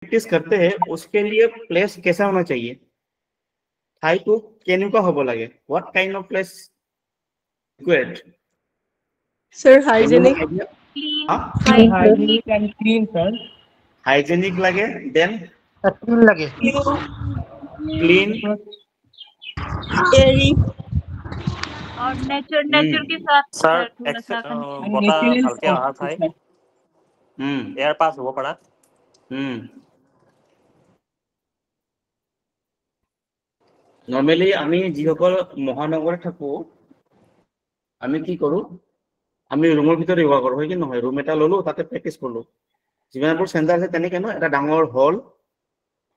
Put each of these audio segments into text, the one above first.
Practice करते हैं उसके लिए प्लेस कैसा होना चाहिए ठाई तो केनेকুৱা হ'ব লাগে what kind of place required Sir, hygienic. Clean, Huh? hygienic, and clean, sir. hygienic লাগে then Clean lage. clean Airy. और नेचर के साथ सर थोड़ा सा And बता materials हल्के of आवाज है business. एयर पास हो पड़ा নর্মালি আমি যিসকল মহানগরে থাকো আমি কি করো আমি রুমের ভিতরে যোগা করো হয় কি নহয় রুম এটা ললো তাতে প্র্যাকটিস করলো যিমানবোৰ সেন্টাৰ আছে তেনেকে ন এটা ডাঙৰ হল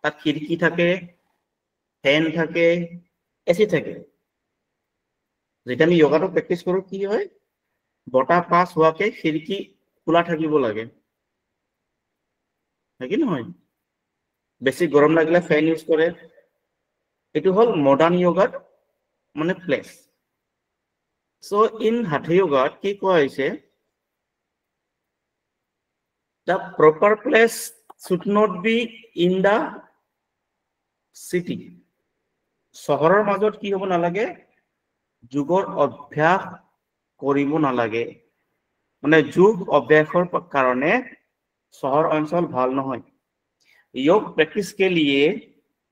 তাত খিড়কি থাকে ফ্যান থাকে এসি থাকে যেটা আমি যোগাটো প্র্যাকটিস কৰো কি হয় বতাহ পাস হোৱাকে খিড়কি খোলা থাকিব লাগে হয় কি নহয় বেছি গৰম লাগিলে ফ্যান ইউজ কৰে এটো হল মডাৰ্ন যোগাৰ মানে place So in Hatha Yoga, কি কোৱা হৈছে the proper place should not be in the city. চহৰৰ মাজত কি হ'ব নালাগে যোগৰ অভ্যাস কৰিব নালাগে মানে যোগ অভ্যাসৰ কাৰণে শহर অঞ্চল ভাল নহয় योग प्रैक्टिस के लिए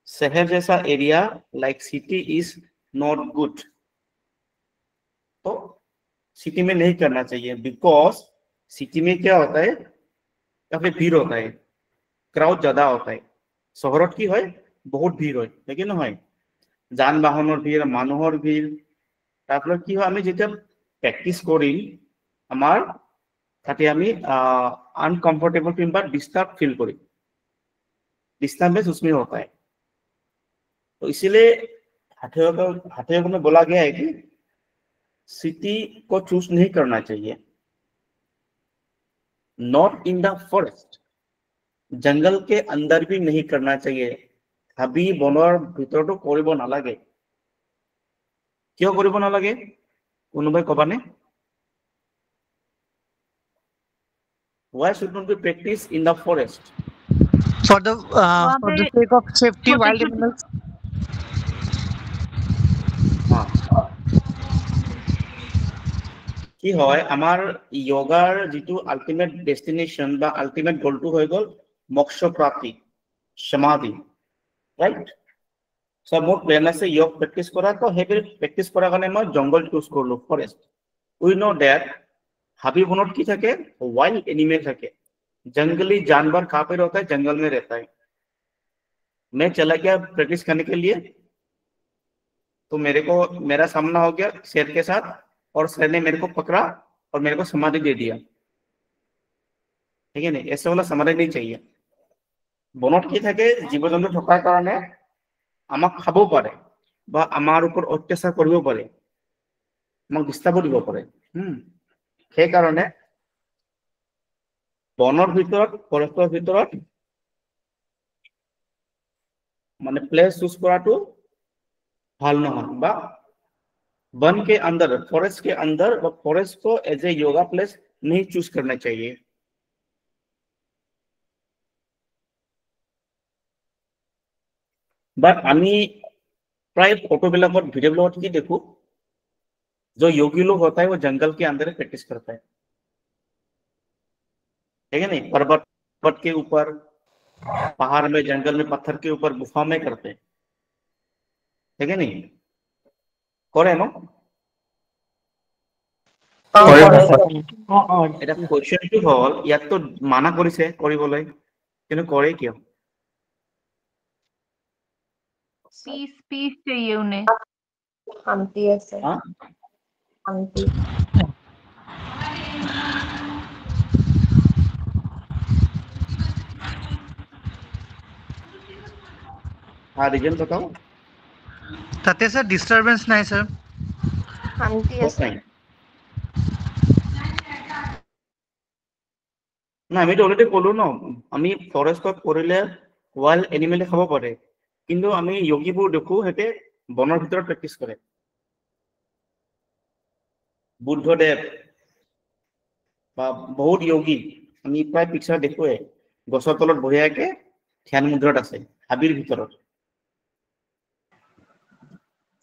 शहर जैसा area like city is not good तो सिटी में नहीं करना चाहिए बिकॉज सिटी में क्या होता है काफी भीड़ होता है क्राउड ज्यादा होता है शहरत की है बहुत भीड़ হয় लेकिन নহয় যান বাহনৰ ভিৰ মানুহৰ ভিৰ তারপর কি হয় আমি যেটা প্র্যাকটিস করি আমার তাতে আমি আনকমফর্টেবল ফিল বা ডিস্টার্ব ফিल করি डिस्टर्बेंस उसमें होता है तो इसीलिए हाथ योग में बोला गया है कि सिटी को चूज नहीं करना चाहिए नॉट इन द फॉरेस्ट जंगल के अंदर भी नहीं करना चाहिए हाबी बनर भीतर तो কৰিব নালাগে কিয় কৰিব নালাগে কোনোবাই কবানে why should not be practiced in the forest For the sake of safety, wild animals. কি হয় আমাৰ যোগাৰ যেটো আল্টিমেট ডেস্টিনেশন বা আল্টিমেট গোলটো হৈ গল মোক্ষ প্ৰাপ্তি সমাধি ৰাইট সব মোৰ প্ল্যান আছে যোগ প্ৰ্যাকটিস কৰা তো হেভি প্ৰ্যাকটিস কৰাৰ কাৰণে মই জংগল চুজ কৰলো ফৰেষ্ট উই নো দ্যাট হাবি বনত কি থাকে वाइल्ड एनिमल থাকে जंगली जानवर कहाँ पे रहता है जंगल में रहता है मैं चला गया प्रैक्टिस करने के लिए तो मेरा सामना हो गया शेर के साथ और शेर ने मेरे को पकड़ा और मेरे को समाधि दे दिया ठीक है नहीं ऐसे वाला समाधि नहीं चाहिए বনত কি থাকে জীৱ জন্তু থকাৰ কাৰণে আমাক খাব পাৰে বা আমাৰ ওপৰত অত্যাচাৰ কৰিব পাৰে আমাক ডিস্টাৰ্ব দিব পাৰে সেই কাৰণে বনৰ ভিতৰত ফৰেষ্টৰ ভিতৰত মানে প্লেस चूज কৰাটো ভাল নহয় বা वन के अंदर फॉरेस्ट के अंदर फॉरेस्ट को एज ए योगा प्लेस नहीं चूज करना चाहिए बट আমি प्राय फोटो बिलागत वीडियो बिलागत की देखो जो योगी लोग होता है वो जंगल के अंदर प्रैक्टिस करता है ठीक है नहीं पर्वत के ऊपर पहाड़ में जंगल में पत्थर के ऊपर गुफा में करते हैं ठीक है नहीं करे न এটা কোৱেশ্চনটো হল ইয়াত তো মানা কৰিছে কৰিবলৈ কিন্তু কৰে কিয় पीस चाहिए उन्हें शांति আছে शांति हाँ रीजन बताओ তাতে স্যার ডিস্টারবেন্স নাই স্যার শান্তি আছে না আমি তো অলরেডি কলো ন আমি ফৰেষ্টত কৰিলে ওয়াইল্ড এনিমেল খাব পাৰে কিন্তু আমি যোগীবোৰ দেখো হেতে বনৰ ভিতৰত প্ৰ্যাকটিস কৰে বুদ্ধদেৱ বা বহুত যোগী আমি প্ৰায় পিকচাৰ দেখোৱে গছৰ তলত বহিয়াকে ধ্যান মুদ্ৰাত আছে হাবিৰ ভিতৰত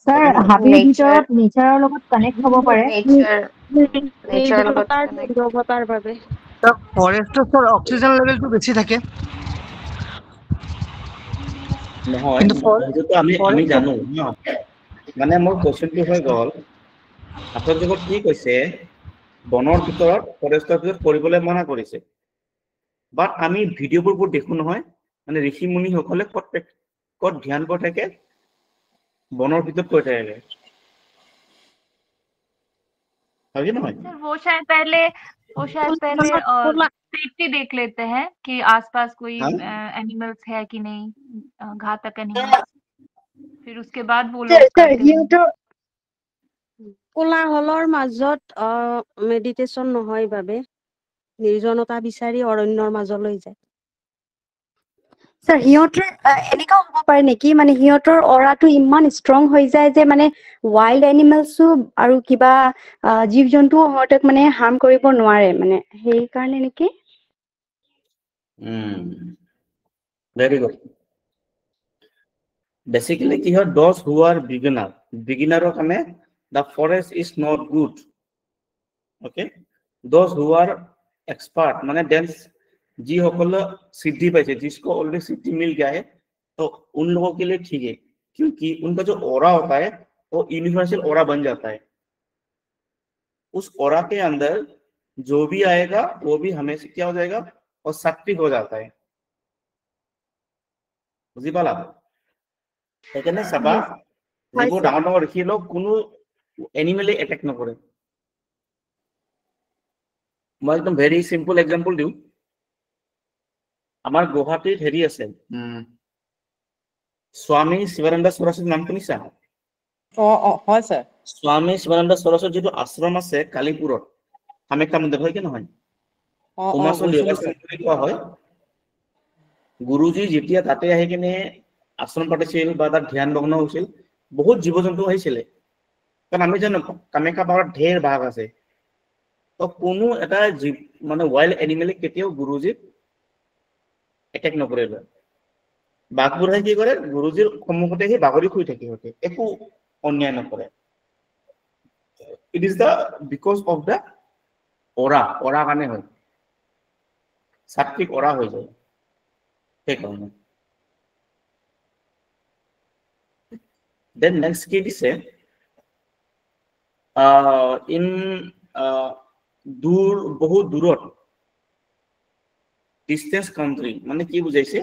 স্যাৰ তাকে ন? হাবিৰ Nature. ভিতৰত নেচাৰৰ লগত কানেক্ট হ'ব পাৰে Nature. Nature লগত তাৰ connect. নীৰৱতাৰ বাবে ফৰেষ্টত স্যাৰ অক্সিজেন লেভেলটো বেছি থাকে নহয় কিন্তু সেইটোতো আমি ফৰেষ্টত জানো ন মানে মোৰ কোৱেশ্চনটো হৈ গ'ল আচাৰ্যক কি কৈছে বনৰ ভিতৰত ফৰেষ্টৰ ভিতৰত কৰিবলৈ মনা কৰিছে বাট আমি ভিডিঅ'বোৰ বহুত দেখো নহয় মানে ঋষি মুনিসকলে ক'ত ধ্যান কৰি থাকে বনৰ ভিতৰত কৈ থাকে হয় কি নহয় सर वो शायद पहले सेफ्टी देख लेते हैं कि आसपास कोई हाँ? एनिमल्स है कि नहीं घातक एनिमल्स फिर उसके बाद वो স্যার लोग স্যার करते हैं সিহঁতৰ কোলাহলৰ মাজত মেডিটেশ্যন নহয় বাবে নিৰ্জনতা বিচাৰি অৰণ্যৰ মাজলৈ যায় স্যাৰ সিহঁতৰ এনেকাও হ'ব পাৰে নেকি মানে সিহঁতৰ অৰাটো ইমান ষ্ট্ৰং হৈ যায় যে মানে ৱাইল্ড এনিমেলছো আৰু কিবা জীৱ জন্তুও সিহঁতক মানে হাৰ্ম কৰিব নোৱাৰে মানে সেই কাৰণে নেকি ভেৰি গুড বেসিক্যালি কি হয় দোজ হু আৰ বিগিনাৰৰ কাৰণে the forest is not good okay those who are expert মানে डेंस जी সকল सिद्धि पाइছে जिसको ऑलरेडी सिद्धि मिल गया है तो उन लोगों के लिए ठीक है क्योंकि उनका जो ऑरा होता है वो यूनिवर्सल ऑरा बन जाता है उस ऑरा के अंदर जो भी आएगा वो भी हमेशा क्या हो जाएगा और सात्विक हो जाता है বুজি পালা সেইকাৰণে চাবা যিবোৰ ডাঙৰ ডাঙৰ ঋষি লোক কোনো এনিমেলে এটেক নকৰে মই একদম ভেৰি সিম্পল এক্সাম্পল দিওঁ আমাৰ গুৱাহাটীত হেৰি আছে স্বামী শিৱানন্দ সৰস্বতীৰ নাম শুনিছা হয় স্যাৰ স্বামী শিৱানন্দ সৰস্বতীৰ যিটো আশ্ৰম আছে কালিপুৰত কামাখ্যা মন্দিৰ হয় কি নহয় উমাচল যোগা বুলি কোৱা হয় গুৰুজী যেতিয়া তাতে আহি কিনে আশ্ৰম পাতিছিল বা তাত ধ্যান মগ্ন হৈছিল বহুত জীৱ জন্তু আহিছিলে কাৰণ আমি জানো কামাখ্যা পাহাৰত ঢেৰ বাঘ আছে তো কোনো এটা মানে ৱাইল্ড এনিমেলে কেতিয়াও গুৰুজীক এটেক নকৰিলে বাঘবোৰে কি কৰে গুৰুজীৰ সন্মুখতে আহি বাগৰি শুই থাকে সিহঁতে একো অন্যায় নকৰে it is the because of the aura কাৰণে হয় সাত্বিক অৰা হৈ যায় সেইকাৰণে Then next কি দিছে in বহুত দূৰত ডিস্টেন্স কান্ট্ৰি মানে কি বুজাইছে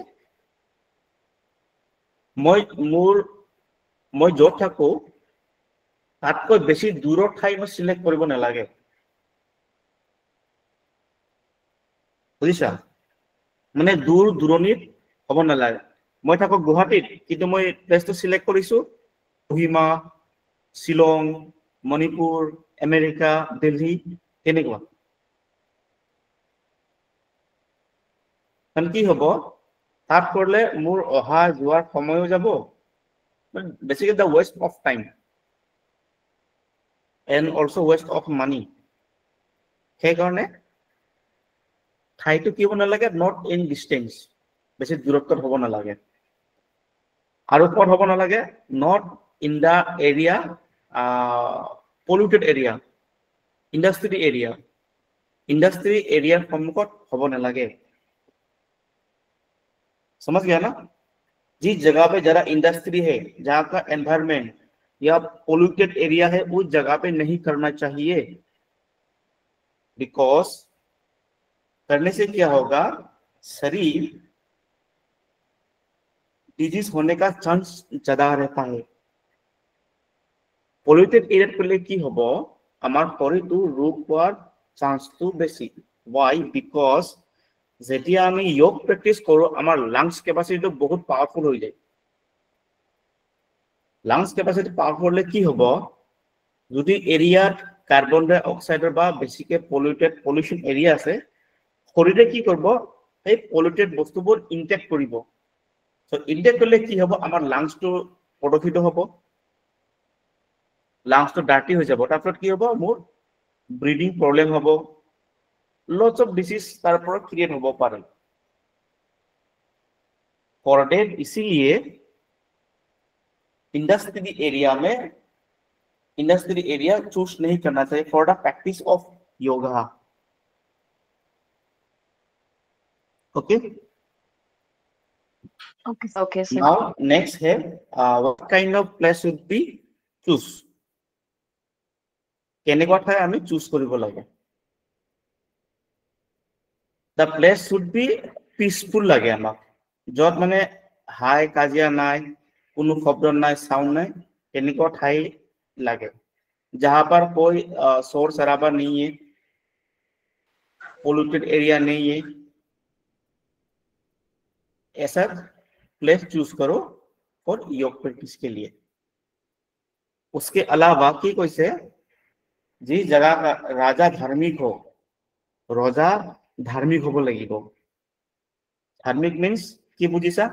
মই য'ত থাকো তাতকৈ বেছি দূৰৰ ঠাই মই চিলেক্ট কৰিব নালাগে বুজিছা মানে দূৰণিত হ'ব নালাগে মই থাকো গুৱাহাটীত কিন্তু মই প্লেচটো চিলেক্ট কৰিছো কোহিমা শিলং মণিপুৰ আমেৰিকা দিল্লী তেনেকুৱা কাৰণ কি হ'ব তাত কৰিলে মোৰ অহা যোৱাৰ সময়ো যাব বেছিকৈ the waste of time and also' waste of money সেইকাৰণে ঠাইটো কি হ'ব নালাগে নট ইন ডিষ্টেন্স বেছি দূৰত্বত হ'ব নালাগে আৰু ক'ত হ'ব নালাগে not in the area polluted area industry এৰিয়াৰ সন্মুখত হ'ব নালাগে समझ गया ना जिस जगह पे जरा इंडस्ट्री है जहाँ का एनवायरमेंट या पोल्यूटेड एरिया है उस जगह पे नहीं करना चाहिए बिकॉज करने से क्या होगा शरीर डिजीज होने का चांस ज्यादा रहता है पोल्यूटेड एरिया करले की हबो आमार शरीरটো रोग হোৱাৰ চান্সটো বেছি why because যেতিয়া আমি যোগ প্ৰেক্টিস কৰো আমাৰ লাংস ক্যাপাসিটিটো বহুত পাওয়াৰফুল হৈ যায় লাংস ক্যাপাসিটি পাওয়াৰফুল হলে কি হ'ব যদি এৰিয়াত কাৰ্বন ডাই অক্সাইডৰ বা বেছিকে পলিউশন এৰিয়া আছে শৰীৰে কি কৰিব এই পলিউটেড বস্তুবোৰ ইনটেক কৰিব সো ইনটেক কৰিলে কি হ'ব আমাৰ লাংসটো প্ৰদূষিত হ'ব লাংসটো ডাৰ্টি হৈ যাব তাৰপিছত কি হ'ব মোৰ ব্ৰিডিং প্ৰবলেম হ'ব lots of disease তারপর ক্রিয়েট হব পারে कोऑर्डिनेट इसीलिए इंडस्ट्री एरिया में इंडस्ट्री एरिया चूज नहीं करना चाहिए for the practice of yoga. Okay Okay, sir. Okay, sir. Now next है what kind of place should be choose केनेকুৱা ঠাই আমি চুজ কৰিব লাগে। the place should be peaceful লাগে আমাক যত মানে হাই কাজিয়া নাই কোনো শব্দ নাই সাউন্ড নাই কেনেকুৱা ঠাই লাগে जहां पर कोई शोर शराबा नहीं है पोल्यूटेड एरिया नहीं है ऐसा प्लेस चूज करो और योग प्रैक्टिस के लिए। उसके अलावा की कोई से जी जगह का राजा धार्मिक हो रोजा धार्मिक होब লাগিব धार्मिक मीन्स की बुझिसा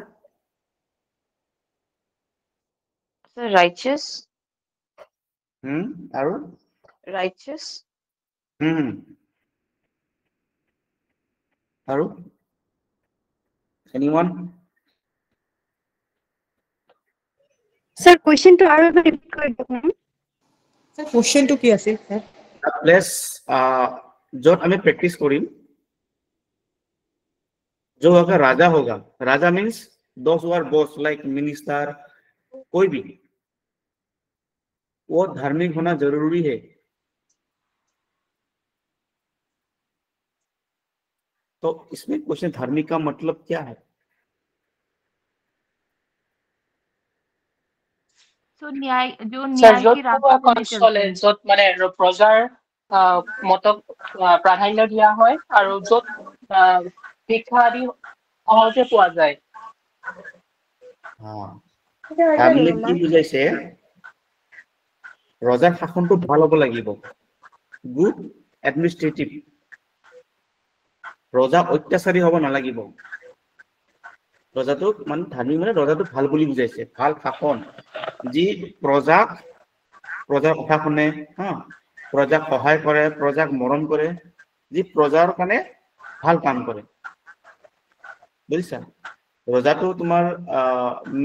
Sir, righteous. আৰু Righteous. আৰু anyone Sir, question to আৰু এবাৰ repeat কৰি দিয়ক ma'am। Sir, question to কি আছিল sir? प्लेस जो हमें प्रैक्टिस करीम जो अगर राजा होगा राजा means those who are boss like minister कोई भी वो धार्मिक होना जरूरी है। तो इसमें क्वेश्चन धार्मिक का मतलब क्या है? So न्याय जो Sir, न्याय য'ত की रास्ते पे नहीं চলে चलते। য'ত মানে প্ৰজাৰ মতক প্ৰাধান্য দিয়া হয় আৰু য'ত শিক্ষা আদি সহজে পোৱা যায়। धार्मिक की बुझाइছে ৰজাৰ শাসনটো ভাল হ'ব লাগিব গুড এডমিনিষ্ট্ৰেটিভ ৰজা অত্যাচাৰী হ'ব নালাগিব ৰজাটো মানে ধাৰ্মিক মানে ৰজাটো ভাল বুলি বুজাইছে ভাল শাসন যি প্ৰজাক প্ৰজাৰ কথা শুনে প্ৰজাক সহায় কৰে প্ৰজাক মৰম কৰে যি প্ৰজাৰ কাৰণে ভাল কাম কৰে বুজিছা ৰজাটো তোমাৰ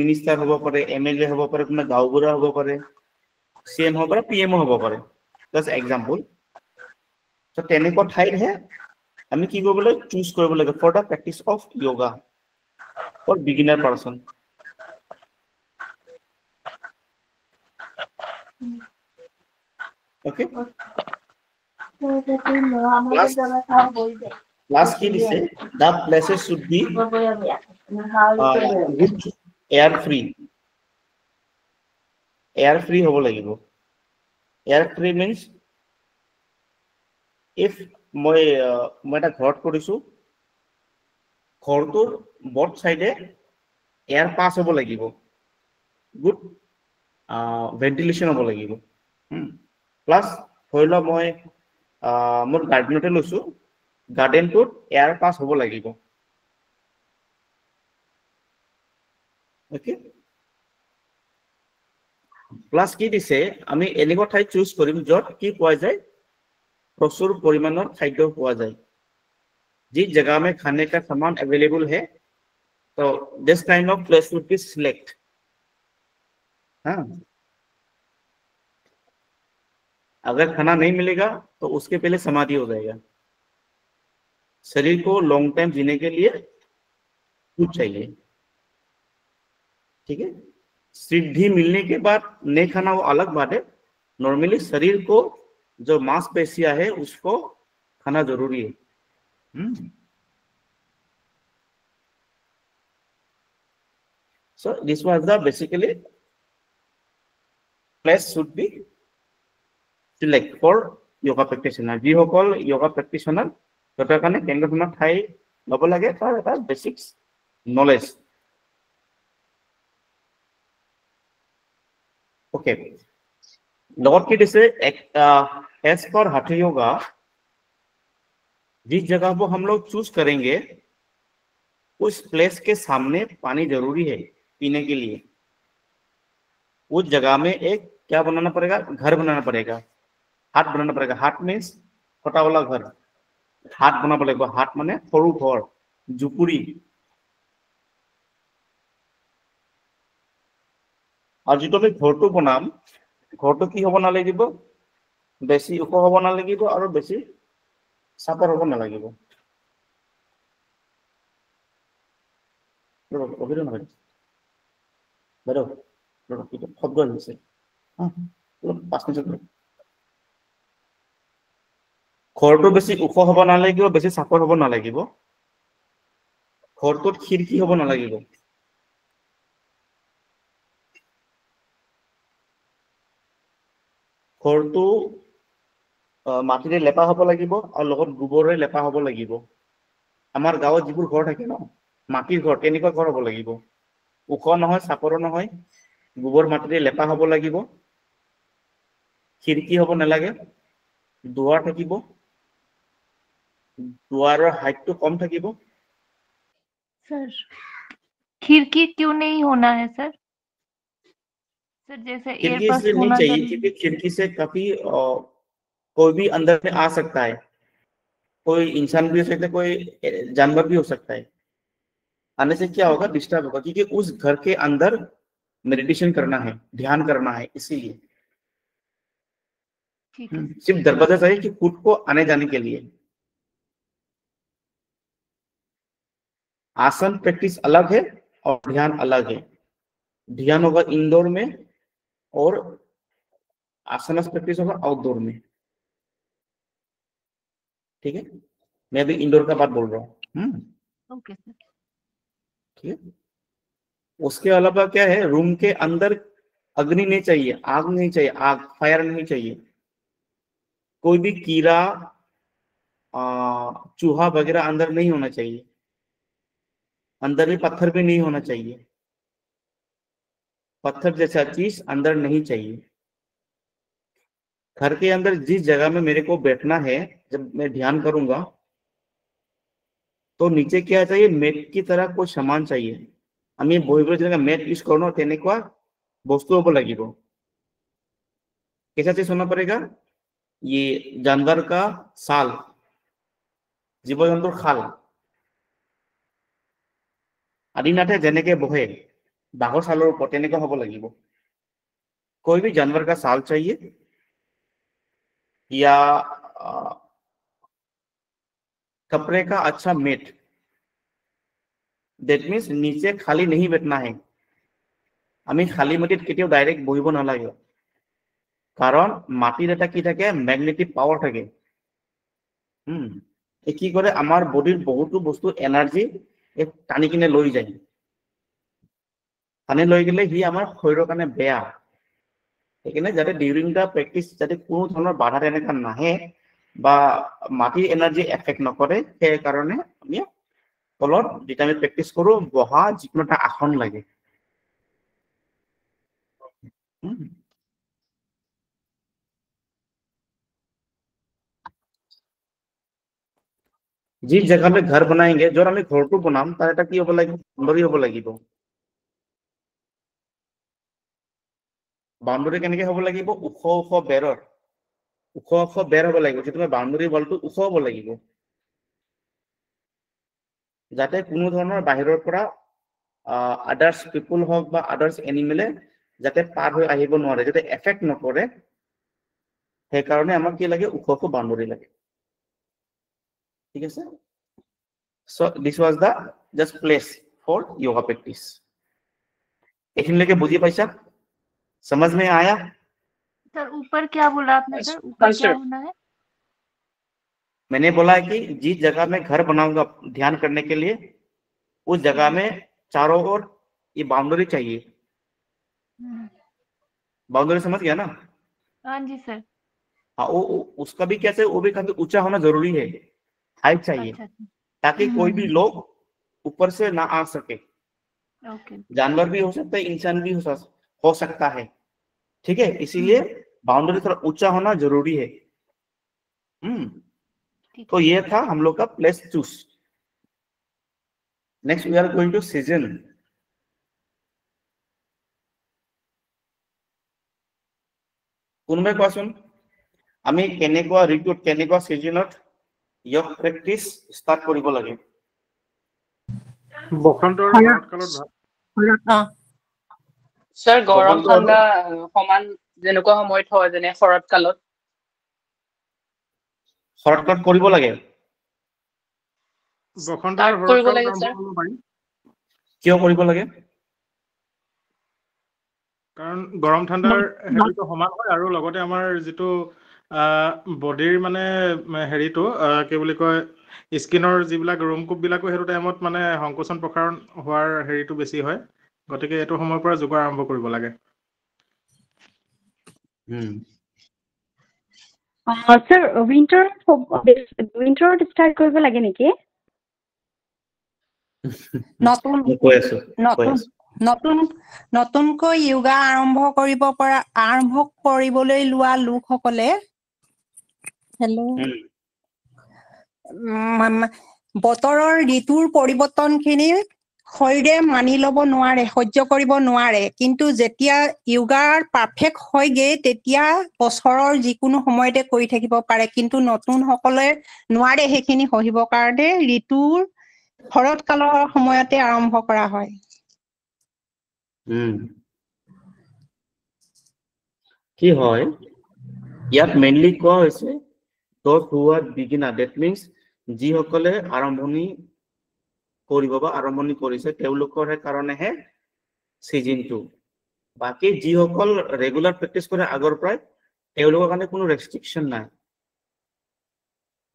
মিনিষ্টাৰ হ'ব পাৰে এমএলএ হ'ব পাৰে তোমাৰ গাঁওবুঢ়া হ'ব পাৰে सीएम हो पारे पीएम हो पारे जस्ट एग्जांपल तो তেনেকুৱা ঠাইতহে আমি কি কৰিব লাগে চুজ কৰিব লাগে for the practice of yoga for beginner person okay last की दिसे the places should be air free air free होबो লাগিব एयर फ्री मीन्स इफ মই এটা ঘৰত কৰিছো ঘৰটোৰ বট সাইডে এয়ার পাস হ'ব লাগিব গুড ভেন্টিলেশন হ'ব লাগিব প্লাস হইল মই মোৰ গাৰ্ডেনতে লৈছো গাৰ্ডেনটোত এয়াৰ পাস হ'ব লাগিব ওকে प्लस की दिसे আমি এনেকুৱা ঠাই চুজ কৰিম যত কি পোৱা যায় प्रचुर परिमाणर खाद्य পোৱা যায় जी जगह में खाने का सामान अवेलेबल है तो this kind of place would be select अगर खाना नहीं मिलेगा तो उसके पहले समाधि हो जाएगा शरीर को लॉन्ग टाइम जीने के लिए कुछ चाहिए ठीक है सिद्धि मिलने के बाद नहीं खाना वो अलग बात है नॉर्मली शरीर को जो मांसपेशियां है उसको खाना जरूरी है so this was the basically place should be select for yoga practitioner ji hokol yoga practitioner totar kane kenga thona thai lobo lage tar eta basics knowledge okay lot की दिसे एज पर हठ योगा जिस जगह को हम लोग चूज करेंगे उस प्लेस के सामने पानी जरूरी है पीने के लिए उस जगह में एक क्या बनाना पड़ेगा घर बनाना पड़ेगा हाट बनाना पड़ेगा हाट मीन्स छोटा वाला घर हाट बनाना पड़ेगा हाट माने सरू घर जुपुरी আৰু যিটো আমি ঘৰটো বনাম ঘৰটো কি হ'ব নালাগিব বেছি ওখ হ'ব নালাগিব আৰু বেছি চাপৰ হ'ব নালাগিব অভিৰ নহয় বাইদেউ শব্দ আহিছে 5 মিনিট ঘৰটো বেছি ওখ হ'ব নালাগিব বেছি চাপৰ হ'ব নালাগিব ঘৰটোত খিৰিকী হ'ব নালাগিব ঘৰটো মাটিৰে লেপা হ'ব লাগিব আৰু লগত গোবৰে লেপা হ'ব লাগিব আমাৰ গাঁৱত যিবোৰ ঘৰ থাকে ন মাটিৰ ঘৰ তেনেকুৱা ঘৰ হ'ব লাগিব ওখ নহয় চাপৰ নহয় গোবৰ মাটিৰে লেপা হ'ব লাগিব খিৰিকী হ'ব নালাগে দুৱাৰ থাকিব দুৱাৰৰ হাইটটো কম থাকিব सर खिड़की क्यों नहीं होना है सर जैसे एयर खिड़की पास इसलिए नहीं होना चाहिए जरूरी क्योंकि खिड़की से काफी कोई भी अंदर में आ सकता है कोई इंसान भी हो सकता है कोई जानवर भी हो सकता है आने से क्या होगा डिस्टर्ब होगा क्योंकि उस घर के अंदर मेडिटेशन करना है ध्यान करना है इसीलिए ठीक है सिर्फ दरवाजा चाहिए कि खुद को आने जाने के लिए आसन प्रैक्टिस अलग है और ध्यान अलग है ध्यान होगा इंडोर में और आसन प्रैक्टिस होगा आउटडोर में ठीक है मैं भी इंडोर का बात बोल रहा हूँ ओके सर ठीक है उसके अलावा क्या है रूम के अंदर अग्नि नहीं चाहिए आग नहीं चाहिए आग फायर नहीं चाहिए कोई भी कीड़ा चूहा वगैरह अंदर नहीं होना चाहिए अंदर में पत्थर भी नहीं होना चाहिए पत्थर जैसा चीज अंदर नहीं चाहिए घर के अंदर जिस जगह में मेरे को बैठना है जब मैं ध्यान करूंगा तो नीचे क्या चाहिए मेट की तरह कोई सामान चाहिए আমি বহিবলৈ যেনেকৈ মেট ইউজ কৰো ন তেনেকুৱা বস্তু হ'ব লাগিব कैसा चीज होना पड़ेगा ये जानवर का साल জীৱ জন্তুৰ খাল আদিনাথে যেনেকে বহে বাঘৰ ছালৰ ওপৰত তেনেকুৱা হ'ব লাগিব कोई भी जानवर का साल चाहिए या कपड़े का अच्छा मेट दैट मीन्स नीचे खाली नहीं बैठना है আমি খালি মাটিত কেতিয়াও ডাইৰেক্ট বহিব নালাগে কাৰণ মাটিৰ এটা কি থাকে ম্যাগনেটিক পাৱাৰ থাকে কি কৰে আমাৰ বডিৰ বহুতো বস্তু এনাৰ্জি টানি কিনে লৈ যায় টানি লৈ গলে সি আমাৰ শৰীৰৰ কাৰণে বেয়া সেইকাৰণে যাতে ডিউৰিং দা প্ৰেক্টিস যাতে কোনো ধৰণৰ বাধা তেনেকা নাহে বা মাটিৰ এনাৰ্জি এফেক্ট নকৰে সেই কাৰণে আমি তলত যেটা আমি প্ৰেক্টিস কৰো বহা যিকোনো এটা আসন লাগে जिस जगह में घर बनाएंगे जो हमें घर को बनाम तार এটা কি হ'ব লাগিব বাউন্ডারি হ'ব লাগিব বাউন্ডারি কেনেকে হ'ব লাগিব ওখ ওখ বেৰৰ হ'ব লাগিব যে তুমি বাউন্ডাৰি বলটো ওখ হ'ব লাগিব যাতে কোনো ধৰণৰ বাহিৰৰ পৰা আদাৰ্স পিপল হক বা আদাৰ্স এনিমেলে যাতে পাৰ হৈ আহিব নোৱাৰে যাতে এফেক্ট নকৰে সেই কাৰণে আমাক কি লাগে ওখ ওখ বাউন্ডারি লাগে ठीक है sir so this was the just place for yoga practice एखिन लेके बुझी पैसा समझ में आया सर ऊपर क्या बोला आपने सर ऊपर क्या होना है मैंने बोला कि जिस जगह में घर बनाऊंगा ध्यान करने के लिए उस जगह में चारों ओर ये बाउंड्री चाहिए बाउंड्री समझ गया ना हाँ जी सर हाँ वो उसका भी कैसे वो भी काफी ऊंचा होना जरूरी है हाइट चाहिए अच्छा ताकि कोई भी लोग ऊपर से ना आ सके ओके जानवर भी हो सकता है इंसान भी हो सकता है ठीक है इसीलिए बाउंड्री थोड़ा ऊंचा होना जरूरी है तो ये था हम लोग का place choose next we are going to season কোনোবাই কোৱাচোন আমি কেনেকুৱা ঋতুত কেনেকুৱা সিজনত योग প্ৰেক্টিস স্টাৰ্ট কৰিব লাগে বসন্তৰ শৰৎকালত স্যাৰ গৰম বসন্ত ঠাণ্ডা সমান যেনেকুৱা সময়ত হয় যেনে শৰৎ কালত শৰৎকালত কৰিব লাগে। বসন্ত Start আৰু কৰিব শৰৎকালত লাগে, আৰম্ভ sir। কৰিব পাৰি কিয় কৰিব লাগে? কাৰণ গৰম ঠাণ্ডাৰ হেৰিটো সমান হয় আৰু লগতে আমাৰ যিটো বডিৰ মানে হেৰিটো কি বুলি কয় স্কিনৰ যিবিলাক ৰোমকূপ বিলাকো সেইটো টাইমত মানে সংকোচন প্ৰসাৰণ হোৱাৰ হেৰিটো বেছি হয়, গতিকে এইটো সময়ৰ পৰা যোগ আৰম্ভ কৰিব লাগে। স্যাৰ উইন্টাৰত ষ্টাৰ্ট কৰিব লাগে নেকি? নতুন মই কৈ আছো নতুন নতুন নতুনকৈ য়োগা আৰম্ভ কৰিবলৈ লোৱা লোকসকলে বতৰৰ ঋতুৰ পৰিৱৰ্তনখিনি শৰীৰে মানি ল'ব নোৱাৰে, সহ্য কৰিব নোৱাৰে, কিন্তু যেতিয়া য়োগাৰ পাৰফেক্ট হয়গে তেতিয়া বছৰৰ যিকোনো সময়তে কৰি থাকিব পাৰে, কিন্তু নতুন সকলে নোৱাৰে সেইখিনি সহিবৰ কাৰণে ঋতুৰ শৰৎ কালৰ সময়তে আৰম্ভ কৰা হয়। কি হয় ইয়াত মেইনলি কোৱা হৈছে those who are beginner, that means যিসকলে আৰম্ভণি কৰিব বা আৰম্ভণি কৰিছে তেওঁলোকৰ কাৰণেহে সিজনটো। বাকি যিসকল ৰেগুলাৰ প্ৰেক্টিছ কৰে আগৰ পৰাই তেওঁলোকৰ কাৰণে কোনো ৰেষ্ট্ৰিকশন নাই।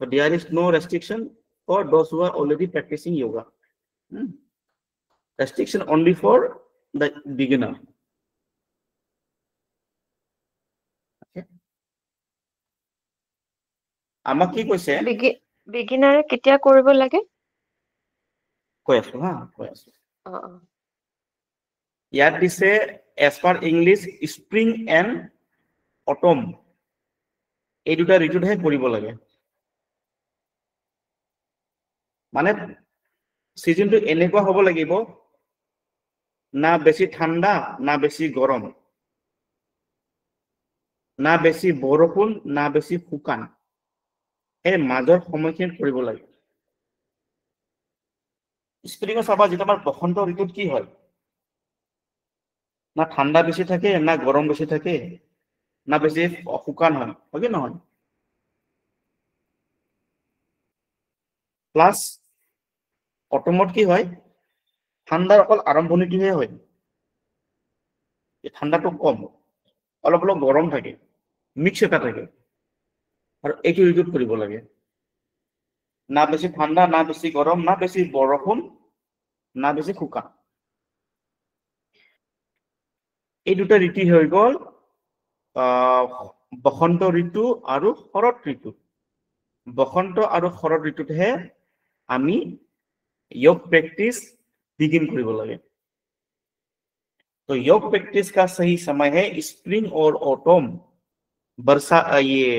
So there is no restriction for those who are already practicing yoga. Restriction only for the beginner. Okay. আমাক কি কৈছে? বিগিনাৰে কেতিয়া কৰিব লাগে? কৈ আছো ইয়াত দিছে as per English spring and autumn এই দুটা ঋতুতহে কৰিব লাগে। মানে সিজনটো এনেকুৱা হ'ব লাগিব না বেছি ঠাণ্ডা না বেছি গৰম, না বেছি বৰষুণ না বেছি শুকান, এই মাজৰ সময়খিনিত কৰিব লাগে। স্প্ৰিঙত চাবা যেটা আমাৰ বসন্ত ঋতুত কি হয়, না ঠাণ্ডা বেছি থাকে না গৰম বেছি থাকে না বেছি শুকান হয়, হয় কি নহয়? প্লাস অটমত কি হয় ঠাণ্ডাৰ অকল আৰম্ভণিটোহে হয়, ঠাণ্ডাটো কম, অলপ অলপ গৰম থাকে, মিক্স এটা থাকে, আৰু এইটো ঋতুত কৰিব লাগে। না বেছি ঠাণ্ডা না বেছি গৰম না বেছি বৰষুণ না বেছি শুকান, এই দুটা ঋতু হৈ গ'ল বসন্ত ঋতু আৰু শৰৎ ঋতু। বসন্ত আৰু শৰৎ ঋতুতহে আমি योग प्रैक्टिस बिगिन কৰিব লাগে। तो योग प्रैक्टिस का सही समय है स्प्रिंग और ऑटम, ये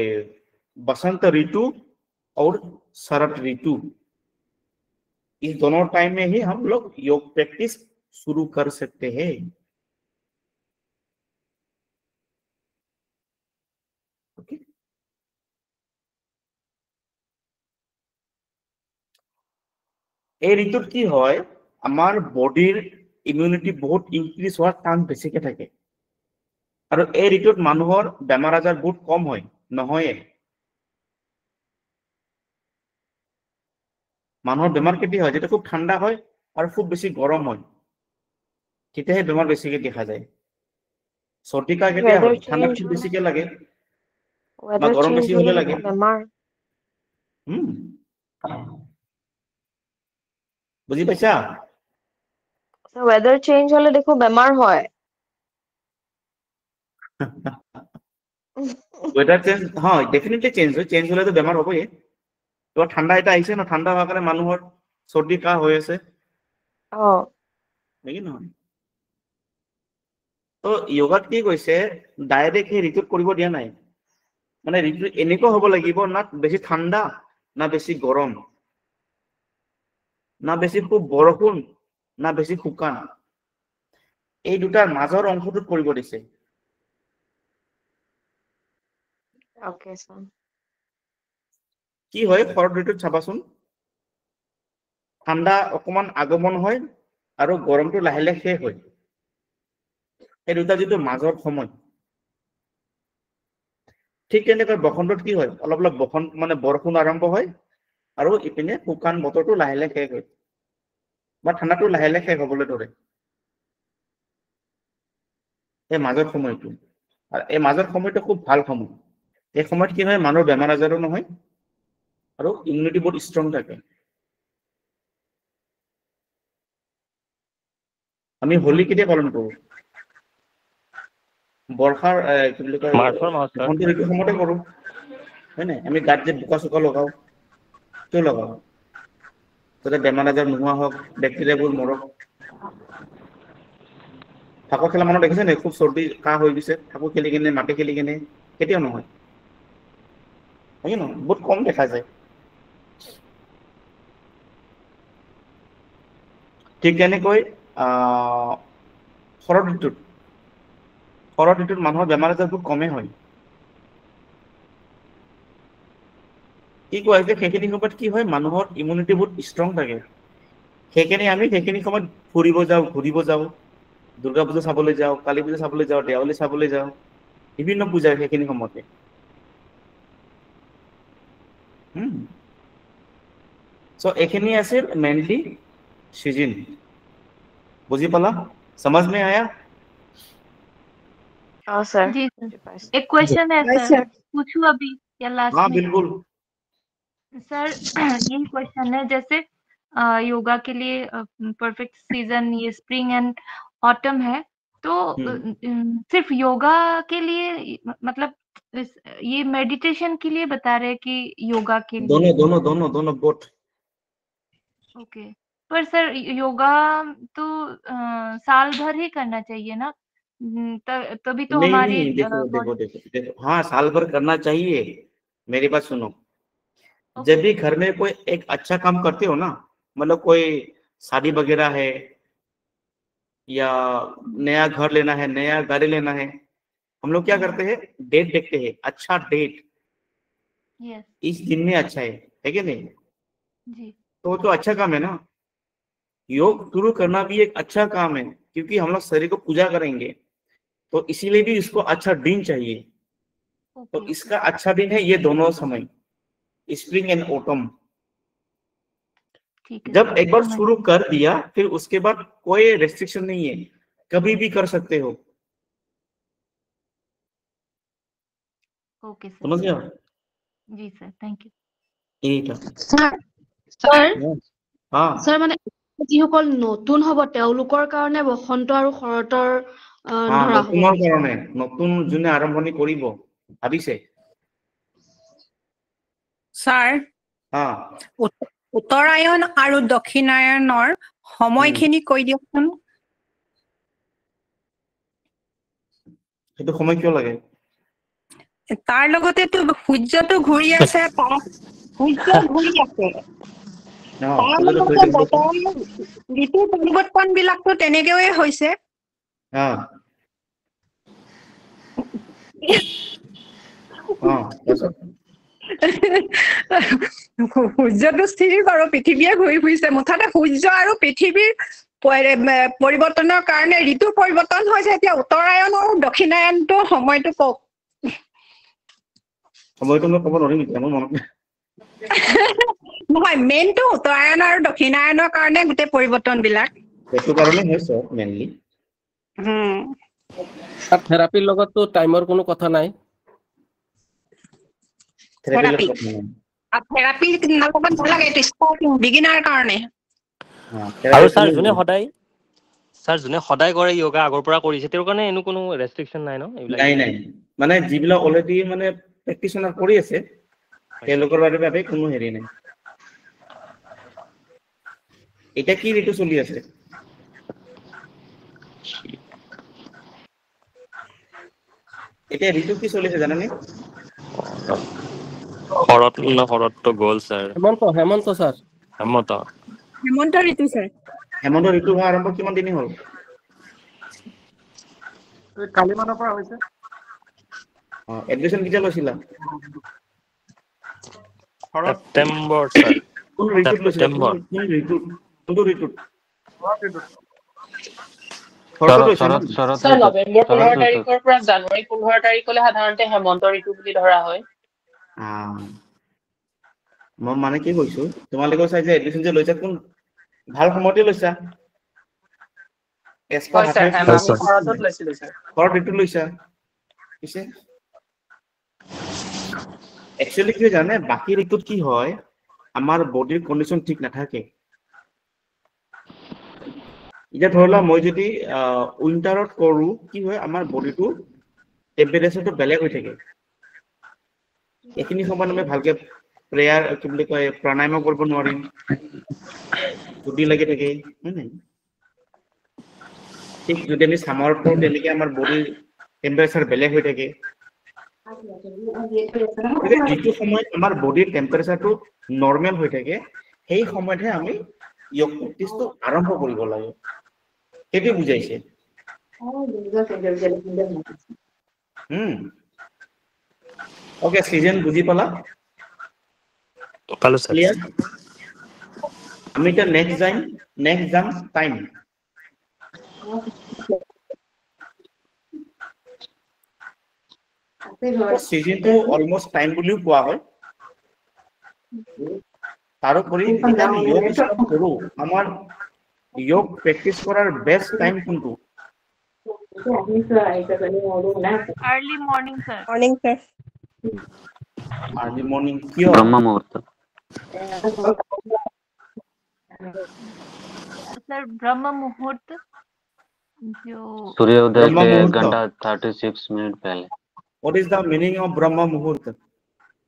बसंत ऋतु और शरद ऋतु, इस दोनों टाइम में ही हम लोग योग प्रैक्टिस शुरू कर सकते हैं। ओके, এই ঋতুত কি হয় আমাৰ বডিৰ ইমিউনিটি বহুত ইনক্ৰিজ হোৱাৰ চান্স বেছিকে থাকে, আৰু এই ঋতুত মানুহৰ বেমাৰ আজাৰ বহুত কম হয়, নহয় মানুহৰ বেমাৰ কেতিয়া হয়, যেতিয়া খুব ঠাণ্ডা হয় আৰু খুব বেছি গৰম হয়, তেতিয়াহে বেমাৰ বেছিকে দেখা যায়। চৰ্দি কাহ কেতিয়া হয়, ঠাণ্ডা খুব বেছিকে লাগে বা গৰম বেছি হলে লাগে। বুজি পাইছা? ওয়েদাৰ চেঞ্জ হলে দেখো বেমাৰ হয়। ওয়েদাৰ চেঞ্জ হয়, ডেফিনেটলি চেঞ্জ হলে তো বেমাৰ হবই। তো ঠাণ্ডা এটা আহিছে না, ঠাণ্ডা হোৱাৰ কাৰণে মানুহৰ চৰ্দি কাহ হৈ আছে, নেকি নহয়? তো য়োগাত কি কৈছে ডাইৰেক্ট সেই ঋতুত কৰিব দিয়া নাই, মানে ঋতু এনেকুৱা হ'ব লাগিব না বেছি ঠাণ্ডা না বেছি গৰম না বেছি খুব বৰষুণ না বেছি শুকান, এই দুটাৰ মাজৰ অংশটোত কৰিব দিছে। কি হয় শৰৎ ঋতুত চাবাচোন ঠাণ্ডা অকমান আগমন হয় আৰু গৰমটো লাহে লাহে শেষ হয়। এই দুটা যিটো মাজৰ সময় ঠিক তেনেকৈ বসন্তত কি হয় অলপ অলপ বসন্ত মানে বৰষুণ আৰম্ভ হয় আৰু ইপিনে শুকান বতৰটো লাহে লাহে শেষ হয় বা ঠাণ্ডাটো লাহে লাহে শেষ হ'বলৈ ধৰে এই মাজৰ সময়টো আৰু এই মাজৰ সময়টো খুব ভাল সময় এই সময়ত কি হয় মানুহৰ বেমাৰ আজাৰো নহয় আৰু ইমিউনিটি বহুত ষ্ট্ৰং থাকে আমি হোলি কেতিয়া পালন কৰো বৰ্ষাৰ কি বুলি কয় মাৰ্চৰ মাহত ছাৰ বসন্ত ঋতুৰ সময়তে কৰো হয় নাই আমি গাত যে বোকা চোকা লগাও কিয় লগাও যাতে বেমাৰ আজাৰ নোহোৱা হওক বেক্টেৰিয়াবোৰ মৰক ঠাকুৰ খেলা মানুহ দেখিছে নে খুব চৰ্দি কাহ হৈ গৈছে ঠাকুৰ খেলি কিনে মাটি খেলি কিনে কেতিয়াও নহয় হয় নহয় বহুত কম দেখা যায় ঠিক তেনেকৈ শৰৎ ঋতুত মানুহৰ বেমাৰ আজাৰ বহুত কমেই হয় কি কোৱা হৈছে সেইখিনি সময়ত কি হয় মানুহৰ ইমিউনিটি বহুত ষ্ট্ৰং থাকে সেইখিনি সময়ত ফুৰিব যাওঁ ঘূৰিব যাওঁ দুৰ্গা পূজা চাবলৈ যাওঁ কালী পূজা চাবলৈ যাওঁ দেৱালী চাবলৈ যাওঁ বিভিন্ন পূজা সেইখিনি সময়তে সো এইখিনি আছিল মেইনলি সিজন বুঝি পালা समझ में आया हाँ सर जी सर एक क्वेश्चन है Yes, सर sir. पूछूं अभी या लास्ट हाँ में बिल्कुल सर यही क्वेश्चन है जैसे योगा के लिए परफेक्ट सीजन ये स्प्रिंग एंड ऑटम है तो सिर्फ योगा के लिए मतलब ये मेडिटेशन के लिए बता रहे हैं कि योगा के लिए दोनों बोथ ओके पर सर योगा तो साल भर ही करना चाहिए ना तभी तो नहीं हमारी नहीं देखो देखो body- देखो देखो हाँ साल भर करना चाहिए मेरी बात सुनो Okay. जब भी घर में कोई एक अच्छा काम करते हो ना मतलब कोई शादी वगैरह है या नया घर लेना है नया गाड़ी लेना है हम लोग क्या करते हैं डेट देखते हैं अच्छा डेट Yes, इस दिन में अच्छा है कि नहीं जी तो वो तो अच्छा काम है ना योग शुरू करना भी एक अच्छा काम है क्योंकि हम लोग शरीर को पूजा करेंगे तो इसीलिए भी इसको अच्छा दिन चाहिए तो ओके इसका अच्छा दिन है ये दोनों समय स्प्रिंग एंड ऑटम ठीक है जब सर, एक बार समझ- शुरू कर दिया फिर उसके बाद कोई रेस्ट्रिक्शन नहीं है कभी भी कर सकते हो ओके सर समझ गया जी सर थैंक यू यही था ছাৰ हाँ ছাৰ মানে যিসকল নতুন হ'ব তেওঁলোকৰ কাৰণে বসন্ত আৰু শৰতৰ हाँ ধৰা হ'ব নতুনৰ কাৰণে নতুন যোনে আৰম্ভণি কৰিব ভাবিছে ছাৰ হা উত্তৰায়ণ আৰু দক্ষিণায়নৰ সময়খিনি কৈ দিয়কচোন সেইটো সময় কিয় লাগে তাৰ লগতেতো সূৰ্যটো ঘূৰি আছে সূৰ্য ঘূৰি আছে ন তাৰ সূৰ্যটো ঘূৰি লগতে থাকিব। বতৰ ঋতুৰ পৰিৱৰ্তন বিলাকতো তেনেকৈয়ে হৈছে হা তাৰপিছত? সূৰ্যটো স্থিৰ বাৰু পৃথিৱীয়ে ঘূৰি ফুৰিছে মুঠতে সূৰ্য আৰু পৃথিৱীৰ পৰিৱৰ্তনৰ কাৰণে ঋতু পৰিৱৰ্তন হৈছে এতিয়া উত্তৰায়ণ আৰু দক্ষিণায়নটো সময়টো কওক সময়টো মই ক'ব নোৱাৰিম এতিয়া মোৰ মনত নাই। নহয় মেইনটো উত্তৰায়ণ আৰু দক্ষিণায়নৰ কাৰণে গোটেই পৰিৱৰ্তন বিলাক সেইটো কাৰণে হৈছে মেইনলি থেৰাপিৰ লগততো টাইমৰ কোনো কথা নাই থেৰাপি থেৰাপি লগত নালাগে এইটো ষ্টাৰ্টিং বিগিনাৰ কাৰণে আৰু ছাৰ যোনে সদায় কৰে য়োগা আগৰ পৰা কৰিছে তেওঁৰ কাৰণে এনে কোনো ৰেষ্ট্ৰিকশ্যন নাই ন এইবিলাক নাই মানে যিবিলাক অলৰেডি মানে প্ৰেক্টিশনাৰ কৰি আছে তেওঁলোকৰ বাবে কোনো হেৰি নাই এটা কি ঋতু চলি আছে এতিয়া ঋতু কি চলিছে জানানে শৰতটো গ'ল ছাৰ হেমন্ত ছাৰ হেমন্ত হেমন্ত ঋতু ছাৰ হেমন্ত ঋতু হোৱা আৰম্ভ কিমান দিন হ'ল কালি মানৰ পৰা হৈছে এডমিশন কেতিয়া লৈছিলা ছেপ্টেম্বৰ ছাৰ কোন ঋতুত লৈছিলা ছেপ্টেম্বৰ কোনটো ঋতুত শৰতত হৈছে ন? স্যাৰ নৱেম্বৰ 15 তাৰিখৰ পৰা জানুৱাৰী 15 তাৰিখলৈ সাধাৰণতে হেমন্ত ঋতু বুলি ধৰা হয়। মই মানে কি কৈছো তোমালোকে চাই যে এডমিশ্যন যে লৈছা কোন ভাল সময়তে লৈছা হয় স্যাৰ আমি শৰতত লৈছিলো স্যাৰ। শৰৎ ঋতু লৈছা পিছে একচুয়ালি কি জানে বাকি ঋতুত কি হয় আমাৰ বডিৰ কন্ডিশন ঠিক নাথাকে এতিয়া ধৰলা মই যদি উইন্টাৰত কৰো কি হয় আমাৰ বডিটো টেম্পাৰেচাৰটো বেলেগ হৈ থাকে এইখিনি সময়ত আমি ভালকে প্ৰেয়াৰ কি বুলি কয় প্ৰাণায়াম কৰিব নোৱাৰিম চুটি লাগি থাকে হয় নাই ঠিক যদি আমি সামাৰত কৰো তেনেকে আমাৰ বডিৰ টেম্পাৰেচাৰ বেলেগ হৈ থাকে যিটো সময়ত আমাৰ বডিৰ টেম্পাৰেচাৰটো নৰ্মেল হৈ থাকে সেই সময়তহে আমি য়োগ প্ৰেক্টিছটো আৰম্ভ কৰিব লাগে সেইটো বুজাইছে ওকে সিজন বুজি পালা পালো স্যাৰ ক্লিয়াৰ আমি এটা নেক্সট যাম টাইম সিজনটো অলমোস্ট টাইম বুলিও কোৱা হয় তাৰোপৰি যেতিয়া আমি য়োগ ষ্টাৰ্ট কৰো আমাৰ য়োগ প্ৰেক্টিছ কৰাৰ বেষ্ট টাইম কোনটো Early morning, sir. Morning, sir. Early morning কিয় ব্রহ্ম মুহূর্ত Sir, Brahma Muhurt. जो सूर्योदय ब्रह्म के 1 मुहूर्त घंटा 36 मिनट पहले What is the meaning of Brahma Muhurt?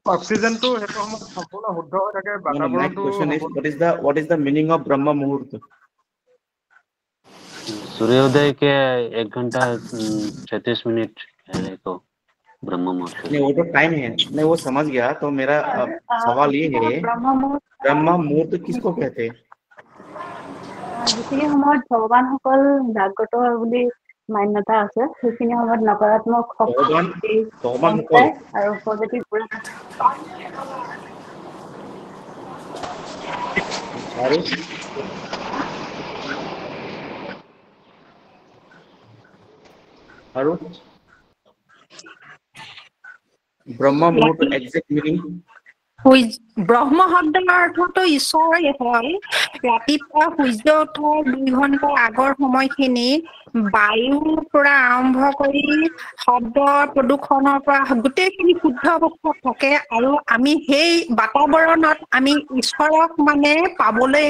অক্সিজেনটো সেইটো সময়ত সম্পূৰ্ণ শুদ্ধ হৈ থাকে No, my বাতাবৰণটো question is what is the meaning of Brahma Muhurt? सूर्योदय के 1 घंटा 36 मिनट पहले को ब्रह्म मुहूर्त नहीं वो तो टाइम है नहीं वो समझ गया तो मेरा सवाल ये है ब्रह्म मुहूर्त किसको कहते हैं যিখিনি সময়ত ভগৱানসকল জাগ্ৰত হয় বুলি মান্যতা আছে সেইখিনি সময়ত নকাৰাত্মক শক্তি আৰু পজিটিভ আৰু ব্ৰহ্ম মুহূৰ্ত এক্সাক্ট মিনিং ব্ৰহ্ম শব্দৰ অৰ্থটো ঈশ্বৰেই হয় ৰাতিপুৱা সূৰ্য উঠাৰ 2 ঘণ্টা আগৰ সময়খিনি বায়ুৰ পৰা আৰম্ভ কৰি শব্দ প্ৰদূষণৰ পৰা গোটেইখিনি শুদ্ধ অৱস্থাত থাকে আৰু আমি সেই বাতাবৰণত আমি ঈশ্বৰক মানে পাবলৈ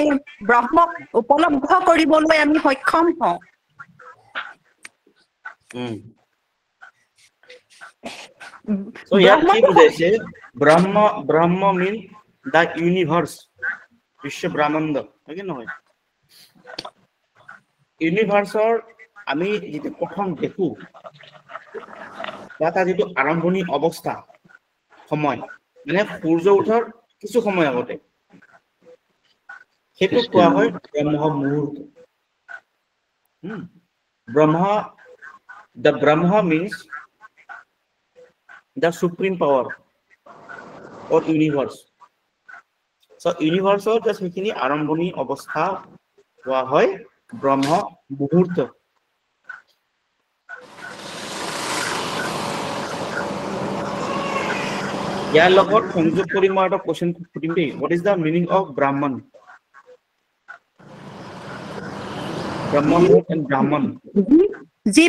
ব্ৰহ্মক উপলব্ধ কৰিবলৈ আমি সক্ষম হওঁ So yeah, কি বুজাইছে ব্ৰহ্ম mean the universe বিশ্ব ব্ৰহ্মাণ্ড হয় কি নহয় ইউনিভাৰ্সৰ আমি যেটো প্ৰথম দেখো এটা যেটো আৰম্ভণি অৱস্থা সময় মানে সূৰ্য উঠাৰ কিছু সময় আগতে সেইটো কোৱা হয় ব্ৰহ্ম মুহূৰ্ত the Brahma means the supreme power or universe so universe or just সেইখিনি আৰম্ভণি অৱস্থা কোৱা হয় ব্ৰহ্ম মুহূৰ্ত ইয়াৰ লগত সংযোগ কৰি মই এটা কোৱেশ্চন সুধিম দেই what is the meaning of brahman and brahman যি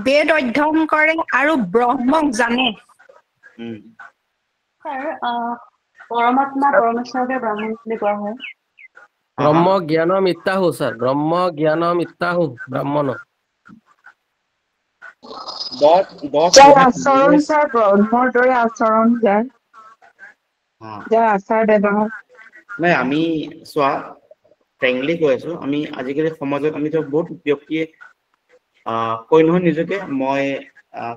বেদ অধ্যয়ন কৰে আৰু ব্ৰহ্মক জানে পৰমাত্মা পৰমেশ্বৰকে ব্ৰাহ্মণ বুলি কোৱা হয় ব্ৰহ্ম জ্ঞান মিত্তাহু স্যাৰ ব্ৰহ্ম জ্ঞান মিত্তাহু ব্ৰাহ্মণ আচৰণ স্যাৰ ব্ৰহ্মৰ দৰে আচৰণ যাৰ আচাৰ ব্যৱহাৰ নাই আমি চোৱা ফ্ৰেঙ্কলি কৈ আছো আমি আজিকালি সমাজত আমি বহুত ব্যক্তিয়ে কৈ নহয় নিজকে মই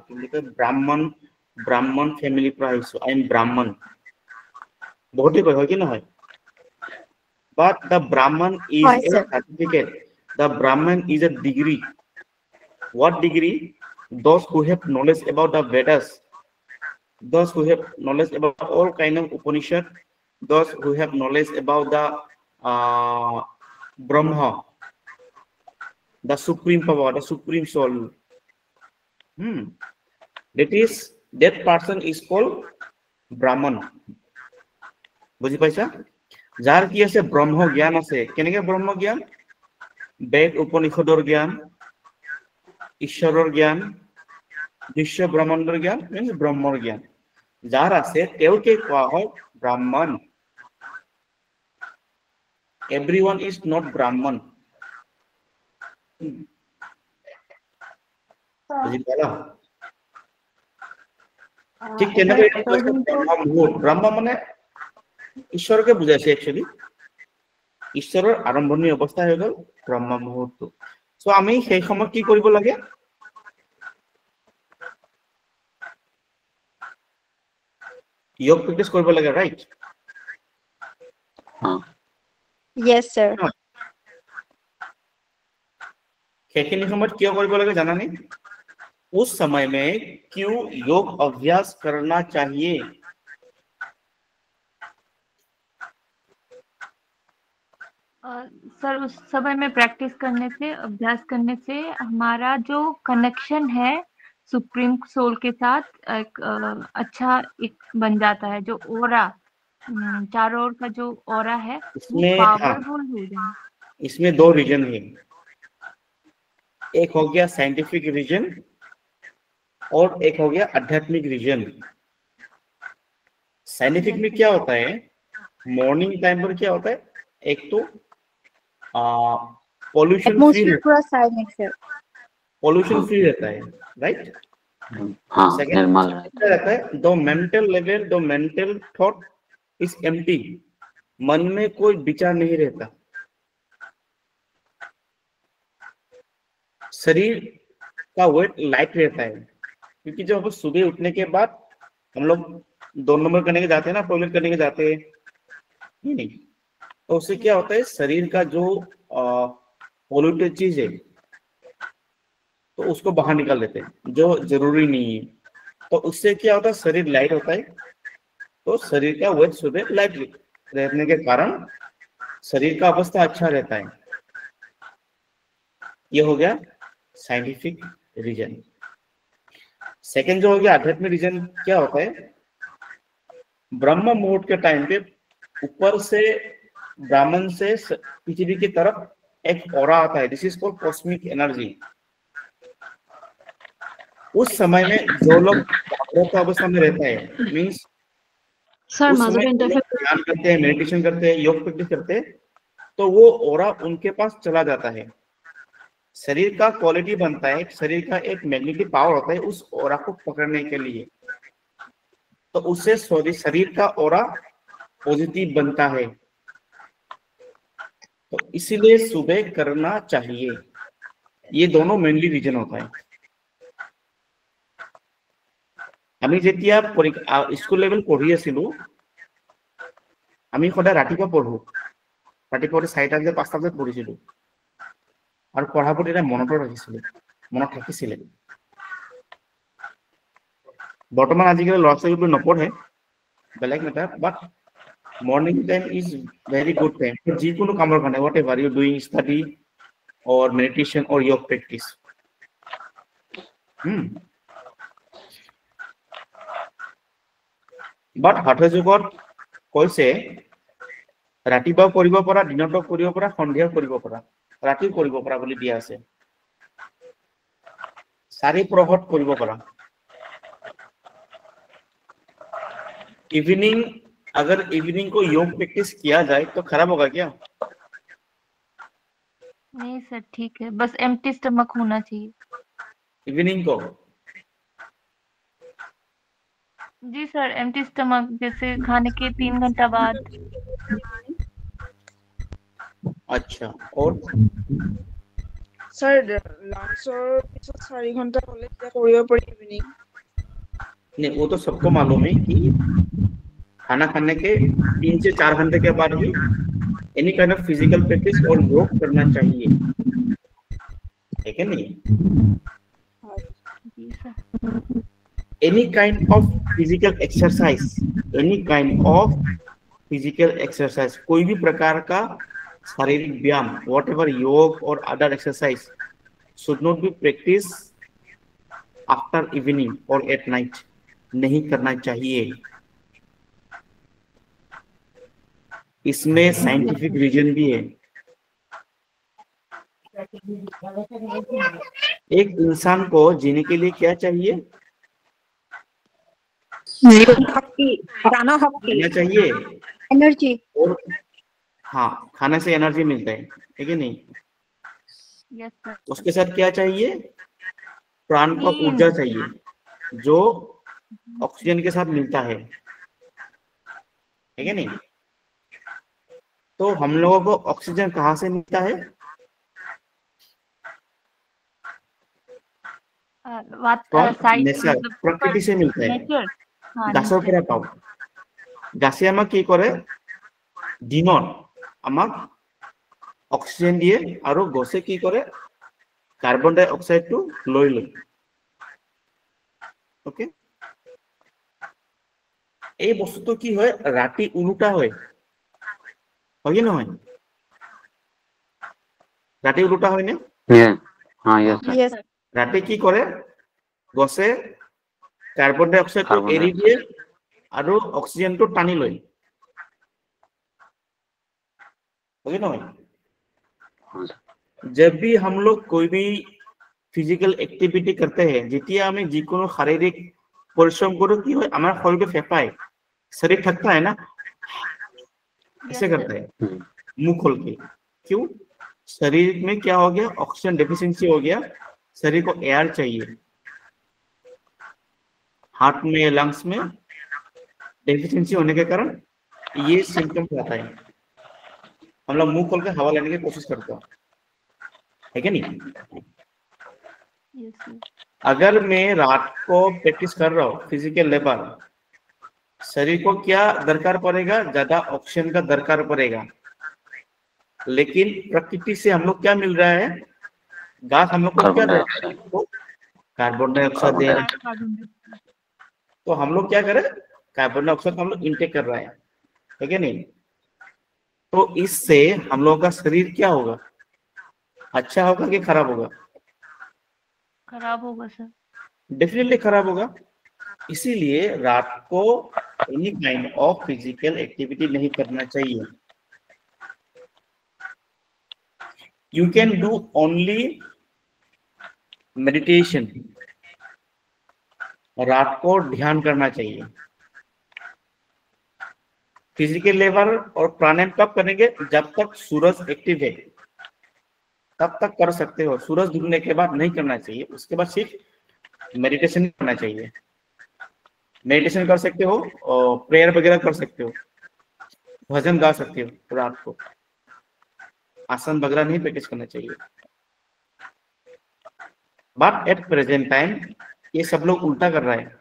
কি বুলি কয় ব্ৰাহ্মণ ফেমিলিৰ পৰা আহিছো আই এম ব্ৰাহ্মণ বহুতে কয় হয় কি নহয় but the brahman is a certificate the brahman is a degree what degree those who have knowledge about the vedas those who have knowledge about all kind of upanishad those who have knowledge about the brahma the supreme power, the supreme soul. That person is called Brahman. বুজি পাইছা? যাৰ কি আছে ব্ৰহ্ম জ্ঞান আছে। কেনেকে ব্ৰহ্ম জ্ঞান? বেদ উপনিষদৰ জ্ঞান, ঈশ্বৰৰ জ্ঞান, বিশ্ব ব্ৰহ্মাণ্ডৰ জ্ঞান, means ব্ৰহ্মৰ জ্ঞান যাৰ আছে তেওঁকে কোৱা হয় ব্ৰাহ্মণ। Everyone is not Brahman. বুজি পালা? ঠিক তেনেকৈ ব্ৰহ্ম মানে ঈশ্বৰকে বুজাইছে একচুৱেলি। ঈশ্বৰৰ আৰম্ভণি অৱস্থা হৈ গ'ল ব্ৰহ্ম মুহূৰ্ত। সো আমি সেই সময়ত কি কৰিব লাগে? য়োগ প্ৰেক্টিছ কৰিব লাগে, ৰাইট? Yes, sir. সেইখিনি সময়ত কিয় কৰিব লাগে জানানে? उस समय में क्यों योग अभ्यास करना चाहिए? सर उस समय में प्रैक्टिस करने से, अभ्यास करने से हमारा जो कनेक्शन है सुप्रीम सोल के साथ एक अच्छा एक बन जाता है। जो ओरा चारों ओर का जो ओरा है वो पावरफुल हो जाए। इसमें दो रीजन है, एक हो गया साइंटिफिक रीजन और एक हो गया आध्यात्मिक रीजन। साइंटिफिक में क्या होता है? मॉर्निंग टाइम पर क्या होता है? एक तो पॉल्यूशन फ्री रहता है, राइट? सेकंड रहता है the mental thought is empty, मन में कोई विचार नहीं रहता। शरीर का वेट लाइट रहता है, क्योंकि जब हम सुबह उठने के बाद हम लोग 2 नंबर करने के जाते हैं ना, टॉयलेट करने के जाते हैं नहीं, तो उससे क्या होता है? शरीर का जो पॉल्यूटेड चीज है तो उसको बाहर निकाल देते हैं, जो जरूरी नहीं है। तो उससे क्या होता है? शरीर लाइट होता है, तो शरीर का वेट सुबह लाइट रहने के कारण शरीर का अवस्था अच्छा रहता है। ये हो गया साइंटिफिक रीजन। सेकंड जो हो गया आध्यात्मिक रीजन, क्या होता है? ब्रह्म मुहूर्त के टाइम पे ऊपर से ब्राह्मण से पृथ्वी की तरफ एक ऑरा आता है, this is called cosmic energy. उस समय में जो लोग जागृत अवस्था में रहता है, मींस ध्यान करते हैं, मेडिटेशन करते हैं, योग प्रैक्टिस करते हैं, तो वो ऑरा उनके पास चला जाता है। शरीर का क्वालिटी बनता है, शरीर का एक मैग्नेटिक पावर होता है उस ऑरा को पकड़ने के लिए, तो उससे शरीर का ऑरा पॉजिटिव बनता है। तो इसीलिए सुबह करना चाहिए। ये दोनों मेनली रीजन होता है। আমি যেতিয়া স্কুল লেভেল পঢ়ি আছিলো, আমি সদায় ৰাতিপুৱা পঢ়ো, ৰাতিপুৱা 4টা বজাত 5টা বজাত পঢ়িছিলো আৰু পঢ়াৰ প্ৰতি এটা মনত থাকিছিলে। বৰ্তমান আজিকালি ল'ৰা ছোৱালীবোৰ নপঢ়ে, বেলেগ matter, but morning time is very good time যিকোনো কামৰ কাৰণে, whatever you doing, study or meditation or yoga practice. But হঠৰ যুগত কৈছে ৰাতিপুৱা কৰিব পৰা, দিনতো কৰিব পৰা, সন্ধিয়া কৰিব পৰা, ৰাতিও কৰিব পৰা বুলি দিয়া আছে। 4 প্ৰহৰত কৰিব পৰা। इवनिंग, अगर इवनिंग को योग प्रैक्टिस किया जाए तो खराब होगा क्या? नहीं सर, ठीक है, बस एम्प्टी स्टमक होना चाहिए इवनिंग को। जी सर, एम्प्टी स्टमक, जैसे खाने के 3 घंटा बाद। अच्छा, और सर लांचर पिছত 4 घंटा হলে কি কৰিব পাৰি ইভিনিং? नहीं, वो तो सबको मालूम है कि खाना खाने के 3 से 4 घंटे के बाद भी any kind of physical practice और योग करना चाहिए, ठीक है नहीं? Any kind of physical exercise, कोई भी प्रकार का शारीरिक व्यायाम, व्हाट एवर योग और other exercise should not be practiced after evening or at night. नहीं करना चाहिए। इसमें साइंटिफिक रीजन भी है। एक इंसान को जीने के लिए क्या चाहिए? खाना चाहिए, एनर्जी। और हाँ, खाने से एनर्जी मिलता है कि नहीं? Yes sir. उसके साथ क्या चाहिए? प्राण का ऊर्जा चाहिए, जो ऑक्सीजन के साथ मिलता है कि नहीं? तो हम लोगों को ऑक्सीजन कहाँ से मिलता है? प्रकृति से मिलता है। গাছৰ পৰা পাওঁ। গাছে আমাক কি কৰে? দিনত আমাক অক্সিজেন দিয়ে আৰু গছে কি কৰে? কাৰ্বন ডাই অক্সাইডটো লৈ লয়। ওকে, এই বস্তুটো কি হয়? ৰাতি উলুটা হয় কি নহয়? ৰাতি উলুটা হয় নে? ৰাতি কি কৰে? গছে कार्बन डाइऑक्साइड को एरी दिए और ऑक्सीजन को टानी लय। ओके ना? जब भी हम लोग कोई भी फिजिकल एक्टिविटी करते हैं, जितिया हमें जिकोनो शारीरिक परिश्रम करो कि होय हमारा शरीर को फेफाए, शरीर थकता है ना, ऐसे करता है मुंह खोल के। क्यों? शरीर में क्या हो गया? ऑक्सीजन डेफिशिएंसी हो गया, शरीर को एयर चाहिए। हार्ट में, लंग्स में डेफिशिएंसी होने के कारण ये सिम्टम्स आता है। हम लोग मुंह खोल के हवा लेने की कोशिश करते हैं, है क्या नहीं? अगर मैं रात को प्रैक्टिस कर रहा हूँ फिजिकल लेबर, शरीर को क्या दरकार पड़ेगा? ज्यादा ऑक्सीजन का दरकार पड़ेगा। लेकिन प्रकृति से हम लोग क्या मिल रहा है? घास हम लोग को क्या दे रहा है? कार्बन डाइऑक्साइड दे रहा है। तो हम लोग क्या करें? कार्बन डाइऑक्साइड हम लोग इंटेक कर रहे हैं, है क्या नहीं? तो इससे हम लोगों का शरीर क्या होगा? अच्छा होगा कि खराब होगा? खराब होगा सर। डेफिनेटली खराब होगा। इसीलिए रात को any kind of physical activity नहीं करना चाहिए। You can do only meditation. रात को ध्यान करना चाहिए। फिजिकल लेबर और प्राणायाम कब करेंगे? जब तक सूरज एक्टिव है तब तक कर सकते हो। सूरज डूबने के बाद नहीं करना चाहिए। उसके बाद सिर्फ मेडिटेशन करना चाहिए। मेडिटेशन कर सकते हो और प्रेयर वगैरह कर सकते हो, भजन गा सकते हो। रात को आसन वगैरह नहीं प्रैक्टिस करना चाहिए। बट एट प्रेजेंट टाइम ये सब लोग उल्टा कर रहा है।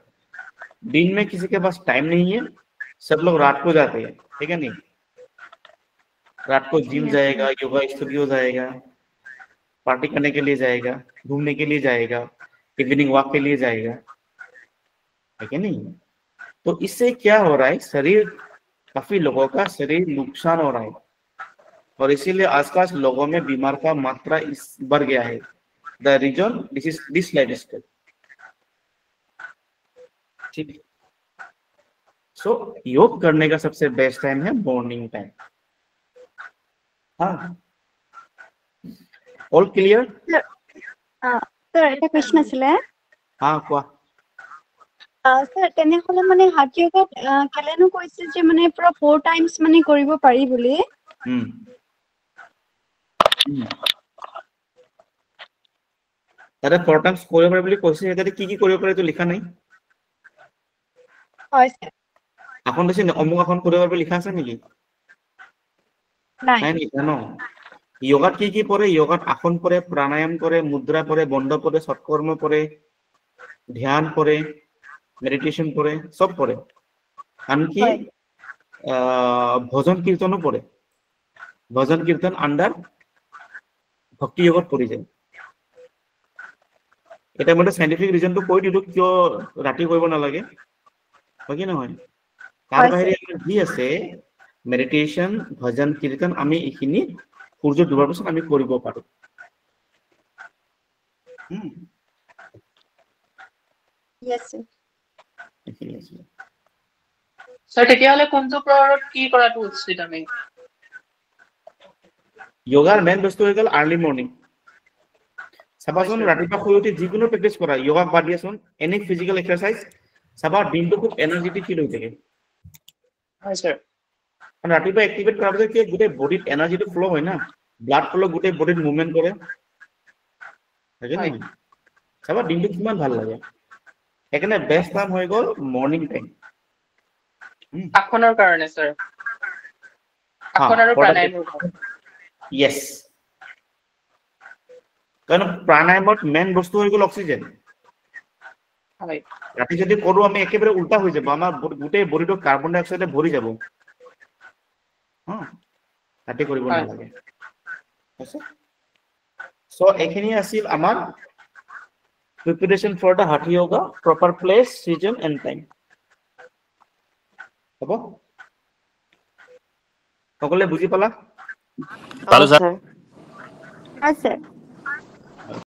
दिन में किसी के पास टाइम नहीं है, सब लोग रात को जाते हैं, ठीक है नहीं? रात को जिम जाएगा, योगा स्टूडियो जाएगा, पार्टी करने के लिए जाएगा, घूमने के लिए जाएगा, इवनिंग वॉक के लिए जाएगा, ठीक है नहीं? तो इससे क्या हो रहा है? शरीर, काफी लोगों का शरीर नुकसान हो रहा है और इसीलिए आसपास लोगों में बीमार का मात्रा बढ़ गया है। The reason this is this lifestyle. ठीक, सो योग करने का सबसे बेस्ट टाइम है मॉर्निंग टाइम। हाँ, ऑल क्लियर? सर এটা কোৱেশ্চন আছিলে। हाँ, কোৱা। सर তেনেহলে মানে হাৰ্ট যোগাত কেলেনো কৈছে যে মানে পুৰা 4 টাইমছ মানে কৰিব পাৰি বুলি। তাতে 4 টাইমছ কৰিব পাৰি বুলি কৈছে। এটাতে কি কি কৰিব পাৰি তো লিখা নাই। হয় স্যাৰ। আসন দিছে অমুক আসন কৰিব পাৰি লিখা আছে নেকি? নাই। নাই লিখা ন। योगात की पड़े? योगात आसन पड़े, प्राणायाम पड़े, मुद्रा पड़े, बंद पड़े, सत्कर्म पड़े, ध्यान पड़े, मेडिटेशन पड़े, सब पड़े। आनकी भजन कीर्तन पड़े। भजन कीर्तन अंडर भक्ति योगत पड़ी जाए। এটা মতে সাইন্টিফিক রিজনটো কৈ দিলো কিয় ৰাতি কৰিব নালাগে, হয় কি নহয়? তাৰ বাহিৰে কি আছে? মেডিটেশন, ভজন কীৰ্তন আমি এইখিনি সূৰ্য ডুবাৰ পিছত আমি কৰিব পাৰো। Yes, sir. স্যাৰ তেতিয়াহ'লে কোনটো প্ৰহৰত কি কৰাটো উচিত আমি যোগাৰ মেইন বস্তু হৈ গ'ল আৰ্লি মৰ্নিং চাবাচোন ৰাতিপুৱা শুই উঠি যিকোনো প্ৰেক্টিছ কৰা যোগাক বাদ দিয়াচোন এনি ফিজিকেল এক্সাৰচাইজ চাবা দিনটো খুব এনাৰ্জেটিক ফিল হৈ থাকে হয় স্যাৰ ৰাতিপুৱা এক্টিভেট কৰাৰ পিছত কি গোটেই বডিত এনাৰ্জিটো ফ্লো হয় না ব্লাড ফ্লো গোটেই বডিত মুভমেন্ট কৰে হয়নে নাই চাবা দিনটো কিমান ভাল লাগে এখানে বেষ্ট টাইম হৈ গ'ল মৰ্নিং টাইম আসনৰ কাৰণে স্যাৰ আসন আৰু প্ৰাণায়ামৰ yes কাৰণ প্ৰাণায়ামত মেইন বস্তু হৈ গ'ল অক্সিজেন হয় ৰাতি যদি কৰো আমি একেবাৰে উল্টা হৈ যাব আমাৰ গোটেই বডিটো কাৰ্বন ডাই অক্সাইডে ভৰি যাব ৰাতি কৰিব নালাগে আছে সো এখিনি আছিল আমাৰ preparation for the hatha yoga proper place season and time হ'ব সকলে বুজি পালা পালো স্যার Yes, sir.